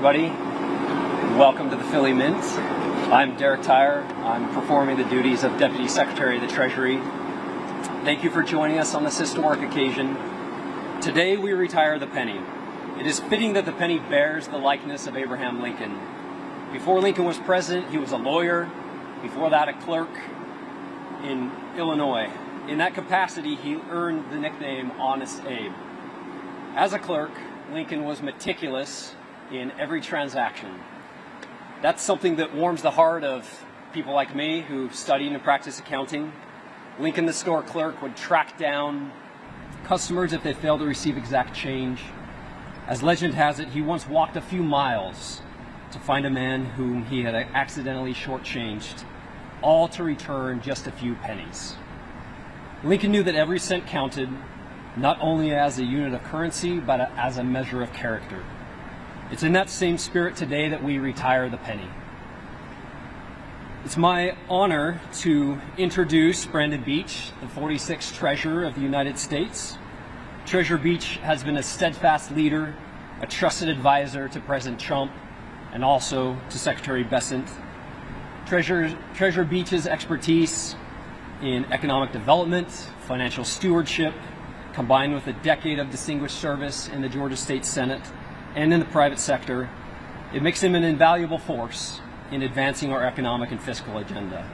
everybody. Welcome to the Philly Mint. I'm Derek Tyre. I'm performing the duties of Deputy Secretary of the Treasury. Thank you for joining us on this historic occasion. Today we retire the penny. It is fitting that the penny bears the likeness of Abraham Lincoln. Before Lincoln was president, he was a lawyer. Before that, a clerk in Illinois. In that capacity, he earned the nickname Honest Abe. As a clerk, Lincoln was meticulous in every transaction. That's something that warms the heart of people like me who studied and practiced accounting. Lincoln, the store clerk, would track down customers if they failed to receive exact change. As legend has it, he once walked a few miles to find a man whom he had accidentally shortchanged, all to return just a few pennies. Lincoln knew that every cent counted, not only as a unit of currency, but as a measure of character. It's in that same spirit today that we retire the penny. It's my honor to introduce Brandon Beach, the 46th Treasurer of the United States. Treasurer Beach has been a steadfast leader, a trusted advisor to President Trump, and also to Secretary Bessent. Treasurer Beach's expertise in economic development, financial stewardship, combined with a decade of distinguished service in the Georgia State Senate and in the private sector, it makes him an invaluable force in advancing our economic and fiscal agenda.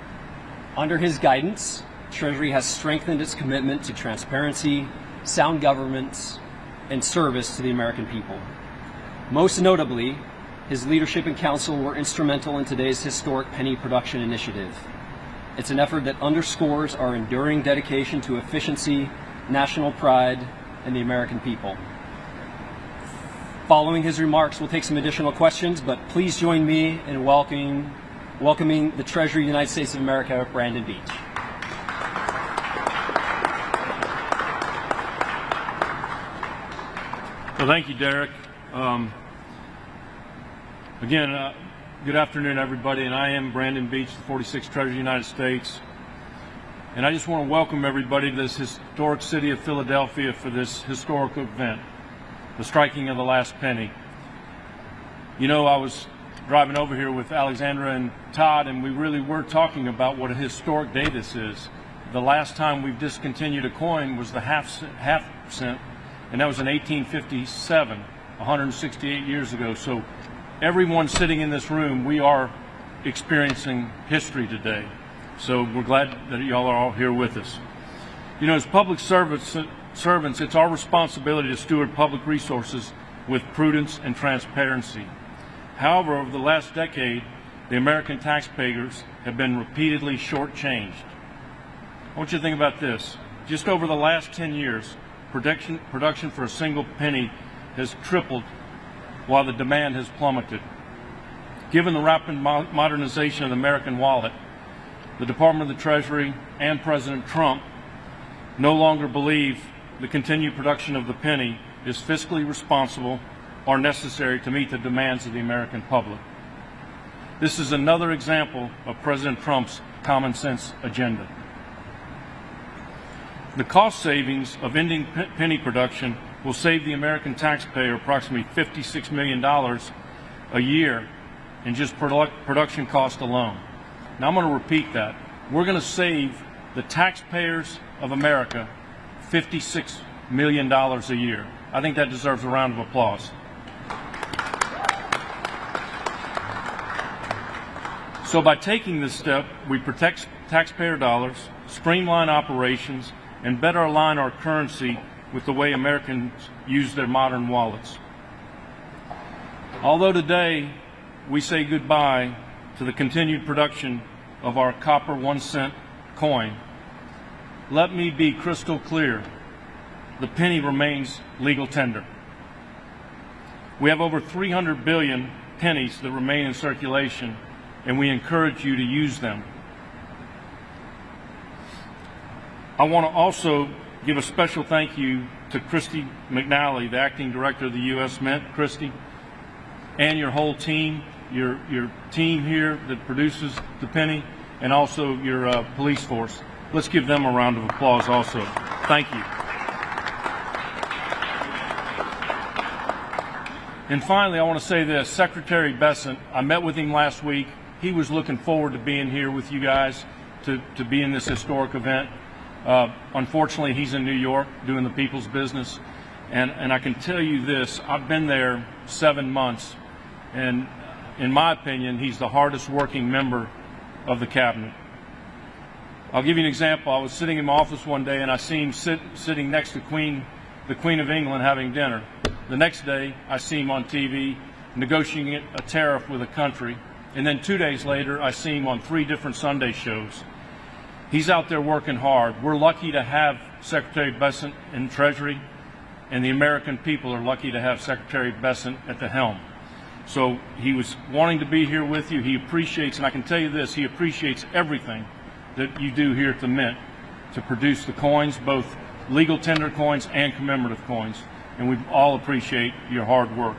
Under his guidance, Treasury has strengthened its commitment to transparency, sound governance, and service to the American people. Most notably, his leadership and counsel were instrumental in today's historic penny production initiative. It's an effort that underscores our enduring dedication to efficiency, national pride, and the American people. Following his remarks, we'll take some additional questions, but please join me in welcoming the Treasurer of the United States of America, Brandon Beach. Well, thank you, Derek. Again, good afternoon, everybody, and I am Brandon Beach, the 46th Treasurer of the United States. And I just want to welcome everybody to this historic city of Philadelphia for this historic event, the striking of the last penny. You know, I was driving over here with Alexandra and Todd, and we really were talking about what a historic day this is. The last time we've discontinued a coin was the half cent, and that was in 1857, 168 years ago. So everyone sitting in this room, we are experiencing history today. So we're glad that y'all are all here with us. You know, as public servants, it's our responsibility to steward public resources with prudence and transparency. However, over the last decade, the American taxpayers have been repeatedly shortchanged. I want you to think about this. Just over the last 10 years, production for a single penny has tripled while the demand has plummeted. Given the rapid modernization of the American wallet, the Department of the Treasury and President Trump no longer believe the continued production of the penny is fiscally responsible or necessary to meet the demands of the American public. This is another example of President Trump's common sense agenda. The cost savings of ending penny production will save the American taxpayer approximately $56 million a year in just production cost alone. Now I'm going to repeat that. We're going to save the taxpayers of America $56 million a year. I think that deserves a round of applause. So by taking this step, we protect taxpayer dollars, streamline operations, and better align our currency with the way Americans use their modern wallets. Although today we say goodbye to the continued production of our copper 1-cent coin, let me be crystal clear. The penny remains legal tender. We have over 300 billion pennies that remain in circulation, and we encourage you to use them. I want to also give a special thank you to Christy McNally, the acting director of the U.S. Mint. Christy, and your whole team, your team here that produces the penny, and also your police force. Let's give them a round of applause also. Thank you. And finally, I want to say this, Secretary Besant, I met with him last week. He was looking forward to being here with you guys to be in this historic event. Unfortunately, he's in New York doing the people's business. And I can tell you this, I've been there 7 months, and in my opinion, he's the hardest working member of the cabinet. I'll give you an example. I was sitting in my office one day and I see him sitting next to the Queen of England having dinner. The next day, I see him on TV negotiating a tariff with a country. And then 2 days later, I see him on 3 different Sunday shows. He's out there working hard. We're lucky to have Secretary Besant in Treasury, and the American people are lucky to have Secretary Besant at the helm. So he was wanting to be here with you. He appreciates, and I can tell you this, he appreciates everything that you do here at the Mint to produce the coins, both legal tender coins and commemorative coins. And we all appreciate your hard work.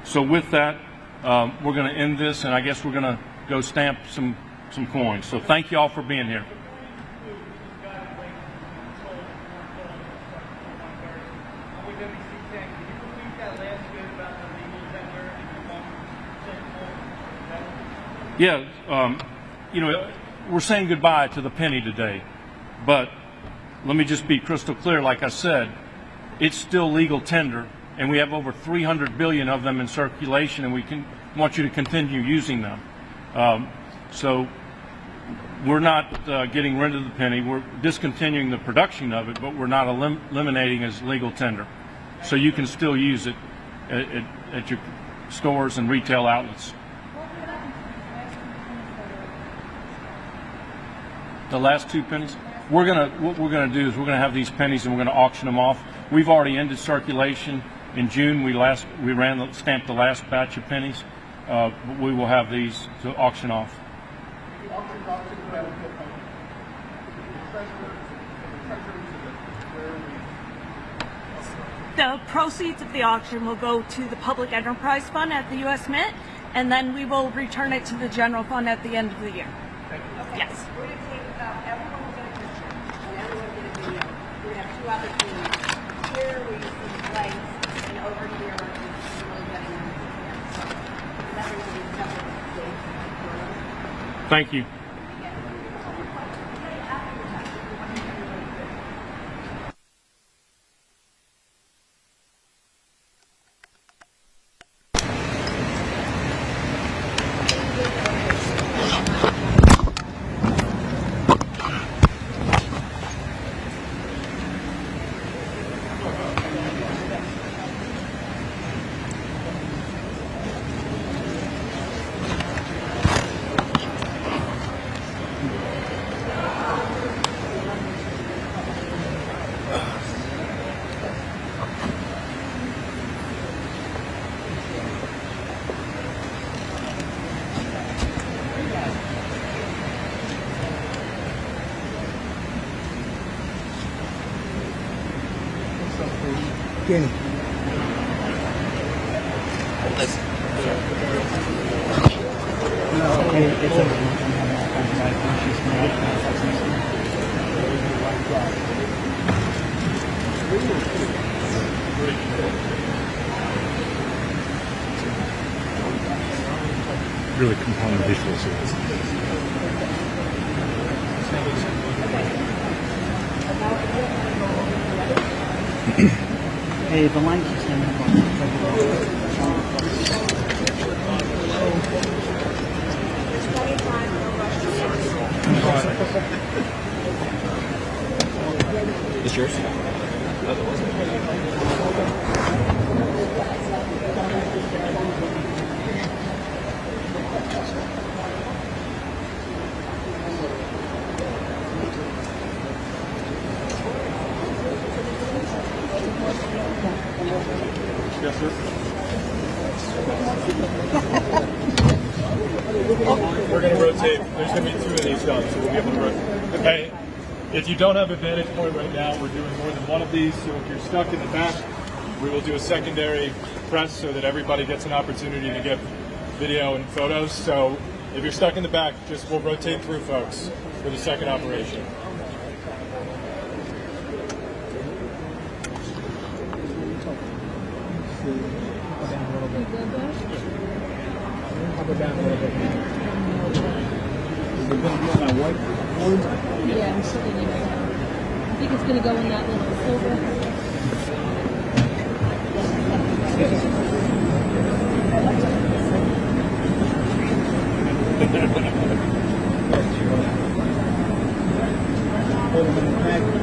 So with that, we're going to end this, and I guess we're going to go stamp some coins. So thank you all for being here. Yeah, you know, we're saying goodbye to the penny today, but let me just be crystal clear. Like I said, it's still legal tender, and we have over 300 billion of them in circulation, and we want you to continue using them. So we're not getting rid of the penny. We're discontinuing the production of it, but we're not eliminating as legal tender. So you can still use it at your stores and retail outlets. The last 2 pennies, what we're gonna do is we're gonna have these pennies and we're gonna auction them off. We've already ended circulation in June. We stamped the last batch of pennies, but we will have these to auction off. The proceeds of the auction will go to the Public Enterprise Fund at the U.S. Mint, and then we will return it to the general fund at the end of the year. Yes. We're going to take everyone will get a picture, and everyone will get a video. We're going to have 2 other teams. Here we see flags, and over here we're really getting everything. So everybody's definitely safe. Thank you. Kenny. Really compelling visuals here. Hey, the line keeps coming up on Is yours? Yes, sir. We're going to rotate. There's going to be 2 of these done, so we'll be able to rotate. Okay. If you don't have a vantage point right now, we're doing more than 1 of these. So if you're stuck in the back, we will do a secondary press so that everybody gets an opportunity to get video and photos. So if you're stuck in the back, we'll rotate through, folks, for the second operation. Go down a little bit. Is it going to be on that whiteboard? Yeah, I'm still gonna do that. I think it's gonna go in that little folder. Put them in the package.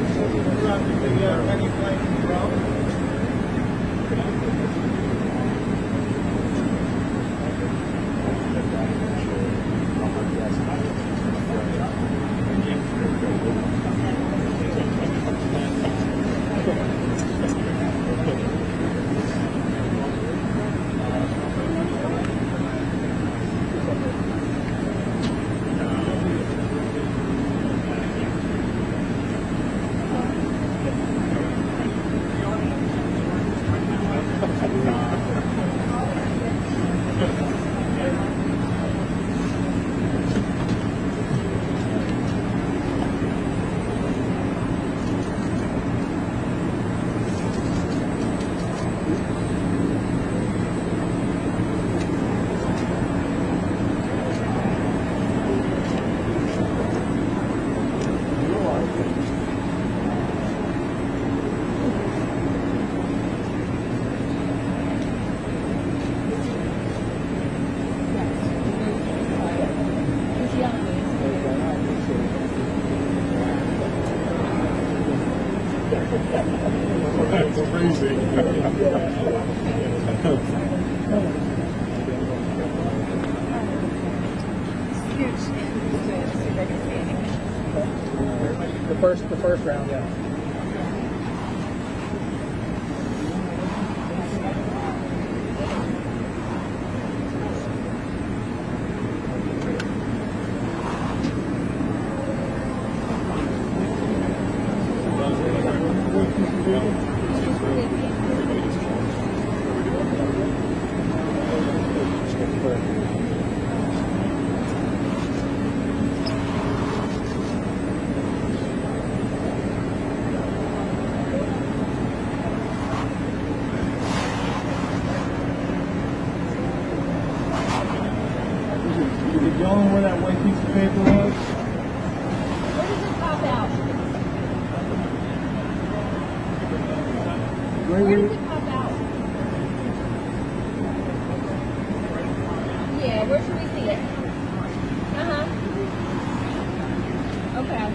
That's crazy. The first round, yeah. Is it going where that white piece of paper was? Where does it pop out? Where does it pop out? Yeah, where should we see it? Uh-huh. Okay.